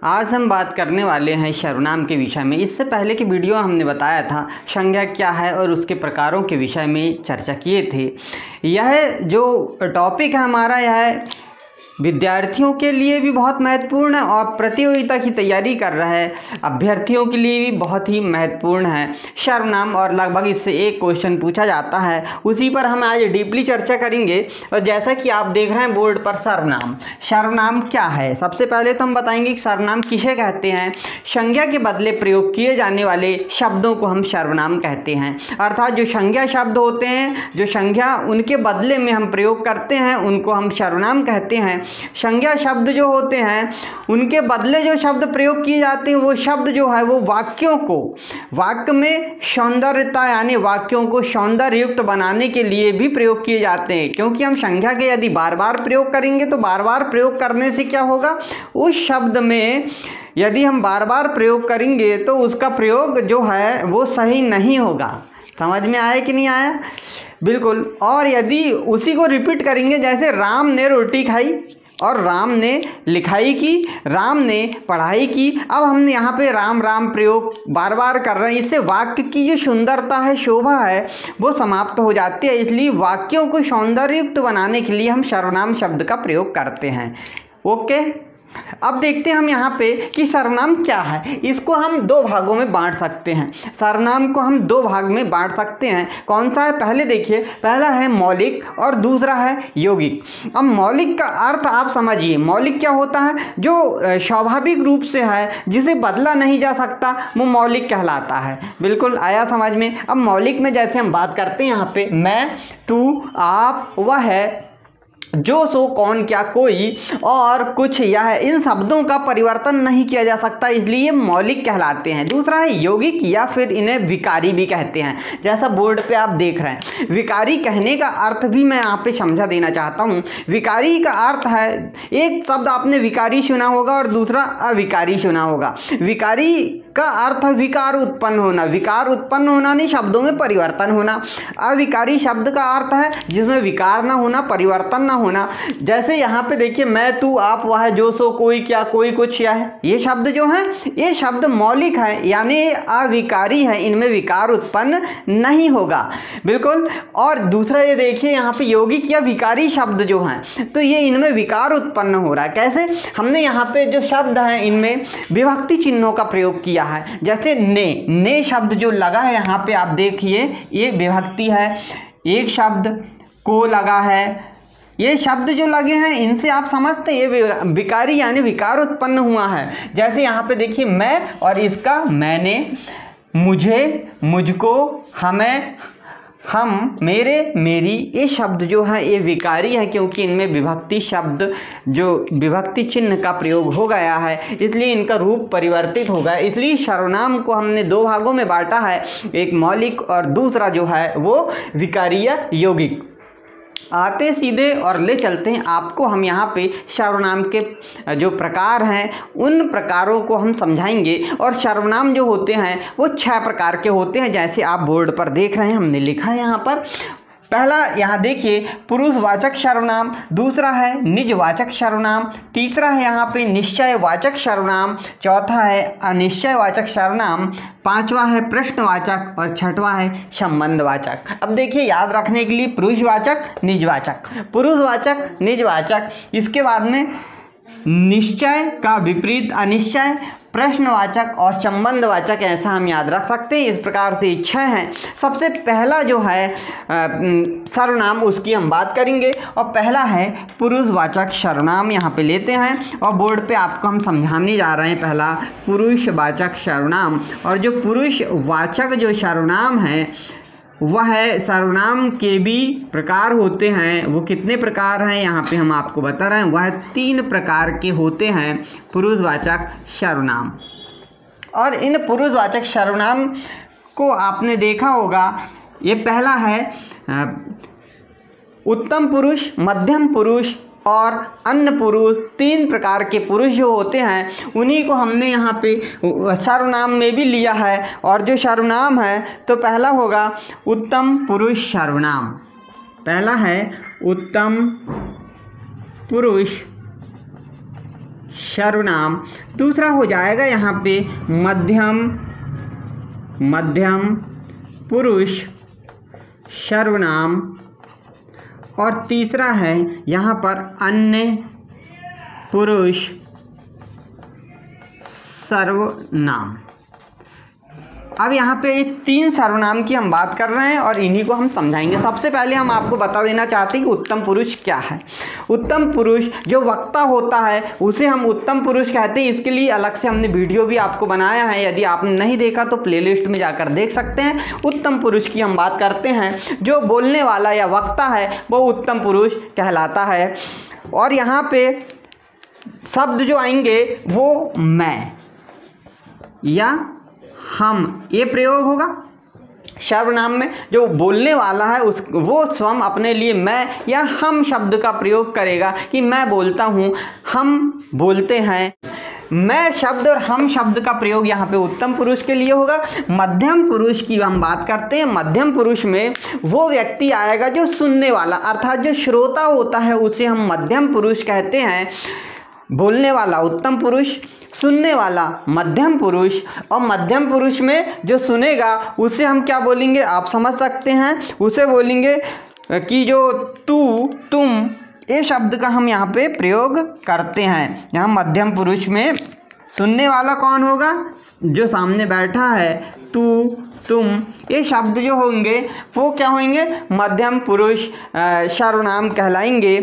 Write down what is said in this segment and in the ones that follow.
आज हम बात करने वाले हैं सर्वनाम के विषय में। इससे पहले की वीडियो हमने बताया था संज्ञा क्या है और उसके प्रकारों के विषय में चर्चा किए थे। यह जो टॉपिक है हमारा, यह विद्यार्थियों के लिए भी बहुत महत्वपूर्ण है और प्रतियोगिता की तैयारी कर रहे अभ्यर्थियों के लिए भी बहुत ही महत्वपूर्ण है सर्वनाम, और लगभग इससे एक क्वेश्चन पूछा जाता है। उसी पर हम आज डीपली चर्चा करेंगे। और जैसा कि आप देख रहे हैं बोर्ड पर सर्वनाम क्या है। सबसे पहले तो हम बताएंगे कि सर्वनाम किसे कहते हैं। संज्ञा के बदले प्रयोग किए जाने वाले शब्दों को हम सर्वनाम कहते हैं। अर्थात जो संज्ञा शब्द होते हैं, जो संज्ञा उनके बदले में हम प्रयोग करते हैं, उनको हम सर्वनाम कहते हैं। संज्ञा शब्द जो होते हैं उनके बदले जो शब्द प्रयोग किए जाते हैं, वो शब्द जो है वो वाक्यों को, वाक्य में सौंदर्यता यानी वाक्यों को सौंदर्य युक्त बनाने के लिए भी प्रयोग किए जाते हैं। क्योंकि हम संज्ञा के यदि बार बार प्रयोग करेंगे तो बार बार प्रयोग करने से क्या होगा, उस शब्द में यदि हम बार बार प्रयोग करेंगे तो उसका प्रयोग जो है वो सही नहीं होगा। समझ में आया कि नहीं आया? बिल्कुल। और यदि उसी को रिपीट करेंगे, जैसे राम ने रोटी खाई और राम ने लिखाई की, राम ने पढ़ाई की, अब हमने यहाँ पे राम राम प्रयोग बार बार कर रहे हैं, इससे वाक्य की जो सुंदरता है, शोभा है, वो समाप्त हो जाती है। इसलिए वाक्यों को सौंदर्ययुक्त बनाने के लिए हम सर्वनाम शब्द का प्रयोग करते हैं। ओके, अब देखते हैं हम यहाँ पे कि सर्वनाम क्या है। इसको हम दो भागों में बांट सकते हैं। सर्वनाम को हम दो भाग में बांट सकते हैं। कौन सा है? पहले देखिए, पहला है मौलिक और दूसरा है यौगिक। अब मौलिक का अर्थ आप समझिए। मौलिक क्या होता है? जो स्वाभाविक रूप से है, जिसे बदला नहीं जा सकता, वो मौलिक कहलाता है। बिल्कुल आया समझ में? अब मौलिक में जैसे हम बात करते हैं यहाँ पे मैं, तू, आप, वह है, जो, सो, कौन, क्या, कोई और कुछ, यह, इन शब्दों का परिवर्तन नहीं किया जा सकता, इसलिए मौलिक कहलाते हैं। दूसरा है यौगिक या फिर इन्हें विकारी भी कहते हैं। जैसा बोर्ड पे आप देख रहे हैं, विकारी कहने का अर्थ भी मैं यहाँ पे समझा देना चाहता हूँ। विकारी का अर्थ है, एक शब्द आपने विकारी सुना होगा और दूसरा अविकारी सुना होगा। विकारी का अर्थ है विकार उत्पन्न होना। विकार उत्पन्न होना नहीं, शब्दों में परिवर्तन होना। अविकारी शब्द का अर्थ है जिसमें विकार ना होना, परिवर्तन ना होना। जैसे यहाँ पे देखिए, मैं, तू, आप, वह, जो, सो, कोई, क्या, कोई, कुछ, यह, ये शब्द जो हैं, ये शब्द मौलिक है यानी अविकारी है, इनमें विकार उत्पन्न नहीं होगा। बिल्कुल। और दूसरा ये देखिए, यहाँ पे यौगिक या विकारी शब्द जो हैं, तो ये इनमें विकार उत्पन्न हो रहा है। कैसे? हमने यहाँ पे जो शब्द हैं इनमें विभक्ति चिन्हों का प्रयोग किया है। जैसे ने शब्द जो लगा है यहाँ पे, आप देखिए ये विभक्ति है। एक शब्द को लगा है, ये शब्द जो लगे हैं इनसे आप समझते हैं ये विकारी यानी विकार उत्पन्न हुआ है। जैसे यहाँ पे देखिए, मैं और इसका मैंने, मुझे, मुझको, हमें, हम, मेरे, मेरी, ये शब्द जो है ये विकारी है क्योंकि इनमें विभक्ति शब्द जो विभक्ति चिन्ह का प्रयोग हो गया है, इसलिए इनका रूप परिवर्तित हो गया। इसलिए सर्वनाम को हमने दो भागों में बांटा है, एक मौलिक और दूसरा जो है वो विकारी या यौगिक। आते सीधे और ले चलते हैं आपको हम यहाँ पे सर्वनाम के जो प्रकार हैं उन प्रकारों को हम समझाएंगे। और सर्वनाम जो होते हैं वो 6 प्रकार के होते हैं, जैसे आप बोर्ड पर देख रहे हैं, हमने लिखा है यहाँ पर। पहला यहाँ देखिए पुरुषवाचक सर्वनाम, दूसरा है निजवाचक सर्वनाम, तीसरा है यहाँ पे निश्चयवाचक सर्वनाम, चौथा है अनिश्चयवाचक सर्वनाम, पांचवा है प्रश्नवाचक और छठवां है संबंधवाचक। अब देखिए याद रखने के लिए पुरुषवाचक, निजवाचक, पुरुषवाचक, निजवाचक, इसके बाद में निश्चय का विपरीत अनिश्चय, प्रश्नवाचक और संबंधवाचक, ऐसा हम याद रख सकते हैं। इस प्रकार से 6 हैं। सबसे पहला जो है सर्वनाम, उसकी हम बात करेंगे और पहला है पुरुषवाचक सर्वनाम। यहाँ पे लेते हैं और बोर्ड पे आपको हम समझाने जा रहे हैं। पहला पुरुषवाचक सर्वनाम। और जो पुरुषवाचक जो सर्वनाम है वह सर्वनाम के भी प्रकार होते हैं। वो कितने प्रकार हैं यहाँ पे हम आपको बता रहे हैं। वह 3 प्रकार के होते हैं पुरुषवाचक सर्वनाम। और इन पुरुषवाचक सर्वनाम को आपने देखा होगा, ये पहला है उत्तम पुरुष, मध्यम पुरुष और अन्य पुरुष। 3 प्रकार के पुरुष जो होते हैं उन्हीं को हमने यहाँ पे सर्वनाम में भी लिया है। और जो सर्वनाम है तो पहला होगा उत्तम पुरुष सर्वनाम। पहला है उत्तम पुरुष सर्वनाम। दूसरा हो जाएगा यहाँ पे मध्यम पुरुष सर्वनाम। और तीसरा है यहाँ पर अन्य पुरुष सर्वनाम। अब यहाँ पे 3 सर्वनाम की हम बात कर रहे हैं और इन्हीं को हम समझाएंगे। सबसे पहले हम आपको बता देना चाहते हैं कि उत्तम पुरुष क्या है। उत्तम पुरुष जो वक्ता होता है उसे हम उत्तम पुरुष कहते हैं। इसके लिए अलग से हमने वीडियो भी आपको बनाया है, यदि आपने नहीं देखा तो प्लेलिस्ट में जाकर देख सकते हैं। उत्तम पुरुष की हम बात करते हैं, जो बोलने वाला या वक्ता है वो उत्तम पुरुष कहलाता है। और यहाँ पे शब्द जो आएंगे वो मैं या हम, ये प्रयोग होगा सर्वनाम में। जो बोलने वाला है वो स्वयं अपने लिए मैं या हम शब्द का प्रयोग करेगा कि मैं बोलता हूँ, हम बोलते हैं। मैं शब्द और हम शब्द का प्रयोग यहाँ पे उत्तम पुरुष के लिए होगा। मध्यम पुरुष की हम बात करते हैं। मध्यम पुरुष में वो व्यक्ति आएगा जो सुनने वाला, अर्थात जो श्रोता होता है उसे हम मध्यम पुरुष कहते हैं। बोलने वाला उत्तम पुरुष, सुनने वाला मध्यम पुरुष। और मध्यम पुरुष में जो सुनेगा उसे हम क्या बोलेंगे, आप समझ सकते हैं। उसे बोलेंगे कि जो तू, तुम, ये शब्द का हम यहाँ पे प्रयोग करते हैं। यहाँ मध्यम पुरुष में सुनने वाला कौन होगा, जो सामने बैठा है, तू, तुम, ये शब्द जो होंगे वो क्या होंगे, मध्यम पुरुष सर्वनाम कहलाएंगे।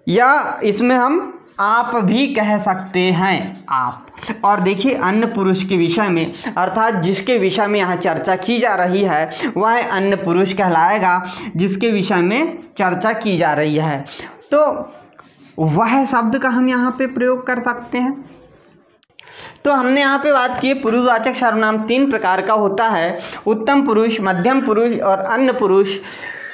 या इसमें हम आप भी कह सकते हैं, आप। और देखिए अन्य पुरुष के विषय में, अर्थात जिसके विषय में यहाँ चर्चा की जा रही है वह अन्य पुरुष कहलाएगा, जिसके विषय में चर्चा की जा रही है। तो वह शब्द का हम यहाँ पे प्रयोग कर सकते हैं। तो हमने यहाँ पे बात की पुरुषवाचक सर्वनाम 3 प्रकार का होता है, उत्तम पुरुष, मध्यम पुरुष और अन्य पुरुष।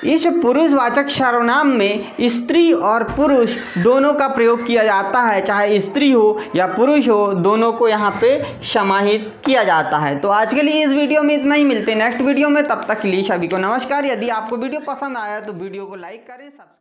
इस पुरुषवाचक सर्वनाम में स्त्री और पुरुष दोनों का प्रयोग किया जाता है, चाहे स्त्री हो या पुरुष हो, दोनों को यहाँ पे समाहित किया जाता है। तो आज के लिए इस वीडियो में इतना ही, मिलते हैं नेक्स्ट वीडियो में। तब तक के लिए सभी को नमस्कार। यदि आपको वीडियो पसंद आया तो वीडियो को लाइक करें, सब्सक्राइब